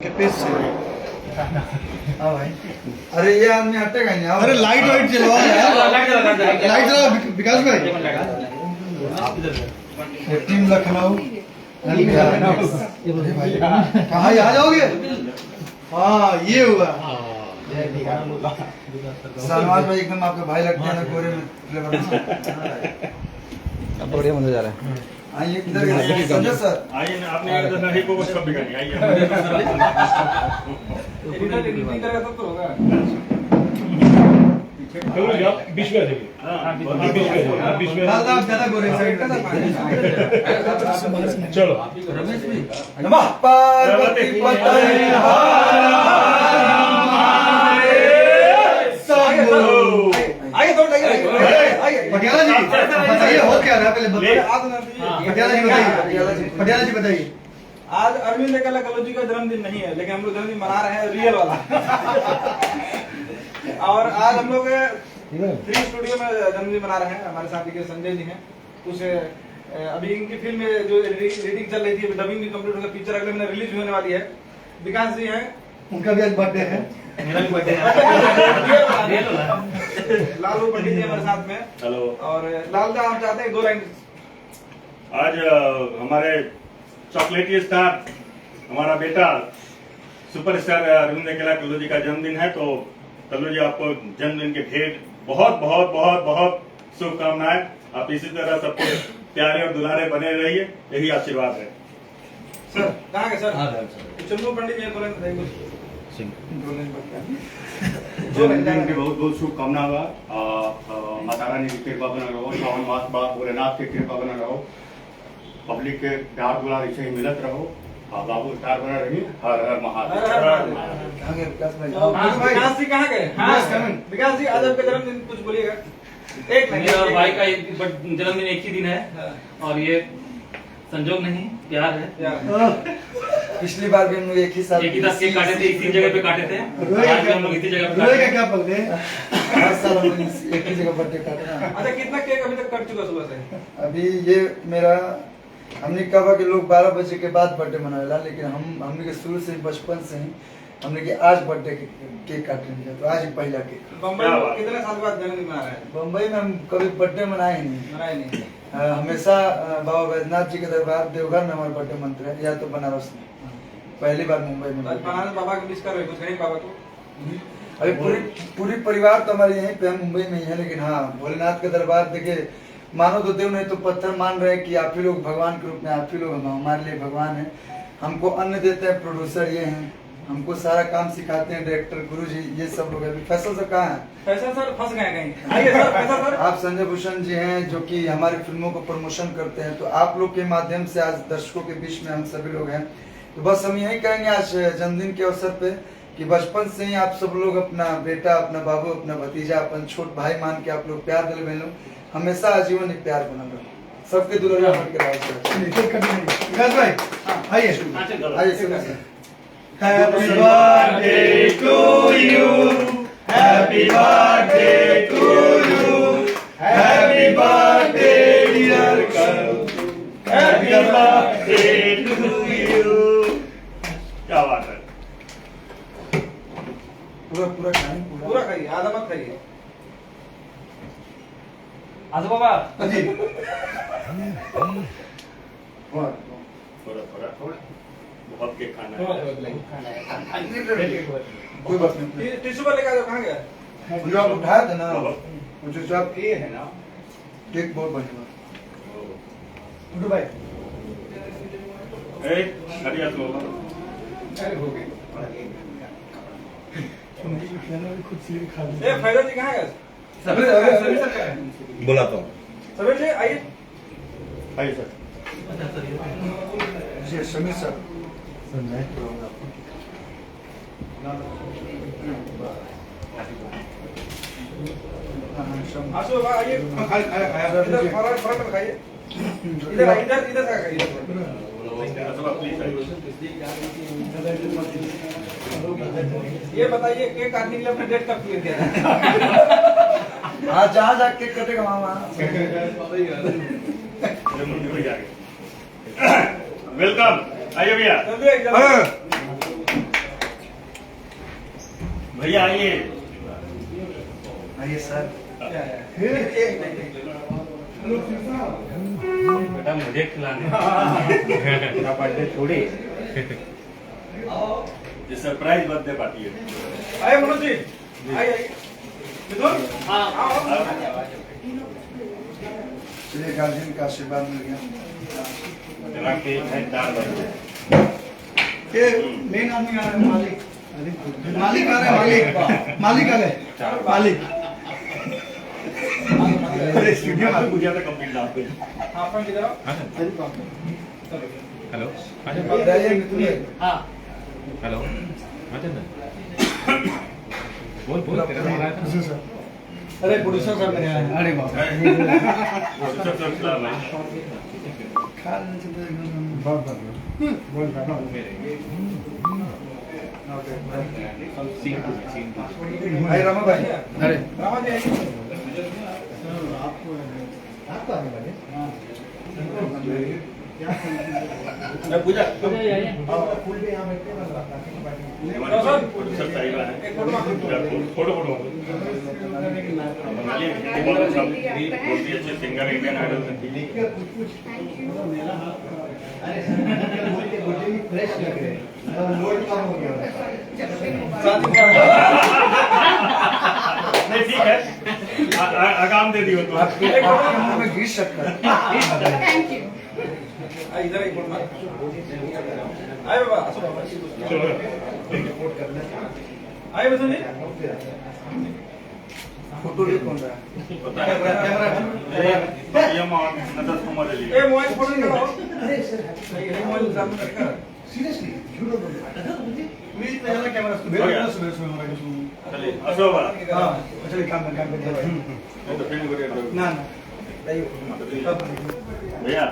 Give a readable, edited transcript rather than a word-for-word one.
Page से हाँ भाई। अरे ये आदमी हटेगा नहीं। अरे लाइट वाइट चलवाओ यार, लाइट चलाओ विकास भाई। टीम लखनऊ कहाँ आ जाओगे? हाँ ये हुआ। सलमान भाई एकदम आपके भाई लगते हैं ना, कोरे में फ्लेवर में। अब बढ़िया मजा जा रहा है। आइए किधर गए संजय सर? आइए ना, आपने इधर नहीं को कुछ कभी करनी आइए। बीच में देखिए। ज्यादा गोरे साइड का चलो नमः पार्वती पतये पटियाला जी बताइए हो क्या रहा है, पहले बताइए। पटियाला जी बताइए, पटियाला जी बताइए। आज अरविंद एकला कलोजी का जन्मदिन नहीं है, लेकिन हम लोग जन्मदिन मना रहे हैं रियल वाला। और आज हम लोग फ्री स्टूडियो में जन्मदिन मना रहे हैं। हमारे साथ देखिए संजय जी हैं। कुछ अभी इनकी फिल्म में जो एडिटिंग चल रही थी, डबिंग भी कंप्लीट होकर पिक्चर अगले महीने रिलीज होने वाली है। विकास जी हैं, उनका भी आज बर्थडे है। मेरा भी बर्थडे है। लालू पंडित जी हमारे साथ में। हेलो। और लाल दा हम चाहते हैं 2 लाइन। आज हमारे चॉकलेटी स्टार हमारा बेटा सुपरस्टार अरविंद अकेला कल्लू जी का जन्मदिन है, तो कल्लू जी आपको जन्मदिन के ढेर बहुत बहुत बहुत बहुत शुभकामनाएं। आप इसी तरह सबको प्यारे और दुलारे बने रहिए, यही आशीर्वाद है। सर कहाँ गए सर? चंदू पंडित जी 2 लाइन बताइए। जन्मदिन की बहुत बहुत शुभकामना हुआ। माता रानी की कृपा बना रहो, श्रावण मास बाप भोलेनाथ की कृपा बना रहो, पब्लिक के प्यार दुलार ऐसे ही मिलत रहो। बाबू स्टार बना रही। हर हर महादेव। कहाँ गए विकास भाई? विकास जी कहाँ गए? विकास जी आज आपका जन्मदिन कुछ बोलिएगा। एक मेरे और भाई का जन्मदिन एक ही दिन है, और ये संजोग नहीं, प्यार है। पिछली बार भी हम लोग एक ही साथ एक ही केक काटे थे, इसी जगह पे काटे थे। आज भी हम लोग इसी जगह पे रोए काटे का हैं। क्या पकड़े? हर साल हम लोग एक ही जगह बर्थडे काटे ना। अच्छा, कितना केक अभी तक कट चुका सुबह से? अभी ये मेरा हमने कहा कि लोग 12 बजे के बाद बर्थडे मनाएला, लेकिन हमने के शुरू से बचपन से ही हमने कि आज बर्थडे केक काटेंगे, तो आज ही पहला केक। बम्बई में कितने साल बाद जन्मदिन मना रहे हैं? बम्बई में हम कभी बर्थडे मनाए ही नहीं। मनाए नहीं। हमेशा बाबा वैद्यनाथ जी के दरबार देवघर में हमारा बर्थडे मंत्र है, या तो बनारस में। पहली बार मुंबई में। आज बनारस बाबा के मिस कर रहे, कुछ कहीं बाबा को? अभी पूरी परिवार तो हमारे यहीं पे, हम मुंबई में ही है, लेकिन हाँ भोलेनाथ का दरबार देखिए, मानो तो देव नहीं तो पत्थर मान रहे हैं कि आप ही लोग भगवान के रूप में, आप ही लोग हमारे लिए भगवान हैं। हमको अन्न देते हैं, प्रोड्यूसर ये हैं, हमको सारा काम सिखाते हैं, डायरेक्टर गुरु जी ये सब लोग। अभी फैसल सर कहाँ है? फैसल सर फंस गए कहीं। आइए सर, फैसल सर। आप संजय भूषण जी हैं जो कि हमारी फिल्मों को प्रमोशन करते हैं, तो आप लोग के माध्यम से आज दर्शकों के बीच में हम सभी लोग हैं। तो बस हम यही कहेंगे आज जन्मदिन के अवसर पे कि बचपन से ही आप सब लोग अपना बेटा, अपना बाबू, अपना भतीजा, अपन छोट भाई मान के आप लोग प्यार दिल बहनों, हमेशा आजीवन ही प्यार बना रहो। सबके दुलारा बन के रहो। विकास भाई आइए, आइए सुनिए sir. Happy birthday to you, happy birthday to you, happy birthday dear Kallu, happy birthday to you. क्या बात है। पूरा खाएं, पूरा खाइए, आधा मत खाइए। आजू बाबा जी वाह। थोड़ा थोड़ा बहुत केक खाना है। कोई बात नहीं। टिश्यू पर लेकर आ जाओ। कहाँ गया? जो आप उठाए थे ना, बहुत। जो आप ये है ना, केक बहुत बढ़िया। गुड्डू भाई हरिया तो खुद से खा ली। ए फैजल जी कहाँ गए? सभी सर का है। बोला तो समीर जी आइए। आइए सर। जी समीर सर। आशु बाबा आइए। इधर फ्रंट में खाइए। इधर इधर इधर से खाइए। ये बताइए केक काटने के लिए अपना डेट कब क्लियर किया? हाँ जहाँ जहाँ केक कटेगा वहाँ। वेलकम, आइए भैया। जल्दी भैया आइए। आइए सर। बेटा मुझे खिलाने मेरा बर्थडे थोड़ी ये सरप्राइज बर्थडे पार्टी है। आइए मनोज जी, आइए मिथुन। चलिए गार्जियन का आशीर्वाद मिल गया। चला केक है 4 बजे। ये मेन आदमी आ रहा है, मालिक मालिक आ रहा है, मालिक आ गए, मालिक स्टूडियो में पूजा का कंप्लीट आप पे। हाँ फ्रंट इधर आओ। हेलो बताइए मिथुन भाई। हाँ हेलो बोल बोल तेरा नाम आया था। अरे प्रोड्यूसर साहब मेरे आए हैं। अरे बाप रे। सब सलाम है। भाई रमा भाई। अरे रामा जी आइए। पूजा आइए। सब सही बात है। एक फोटो मांगो। फोटो बनाइए। बहुत अच्छा, बहुत ही अच्छे सिंगर इंडियन आइडल से। फ्रेश लग रहे हैं, लोड कम हो गया। नहीं ठीक है, आगाम दे दियो तो। आपके मुंह में घी शक्कर। Thank you. इधर एक फोटो मांगो। आइए बाबा। आइए मिथुन जी। फोटो ले कौन रहा है? पता है ये मां नदर कुमार अली। ए मोबाइल फोटो निकालो। ये मोबाइल सामने रखा। सीरियसली झूठ बोल रहे हैं। मेरी तो ज्यादा कैमरा सुबह सुबह सुबह हमारा कुछ चलिए अशोक हाँ चलिए काम कर तो फिर ना ना भैया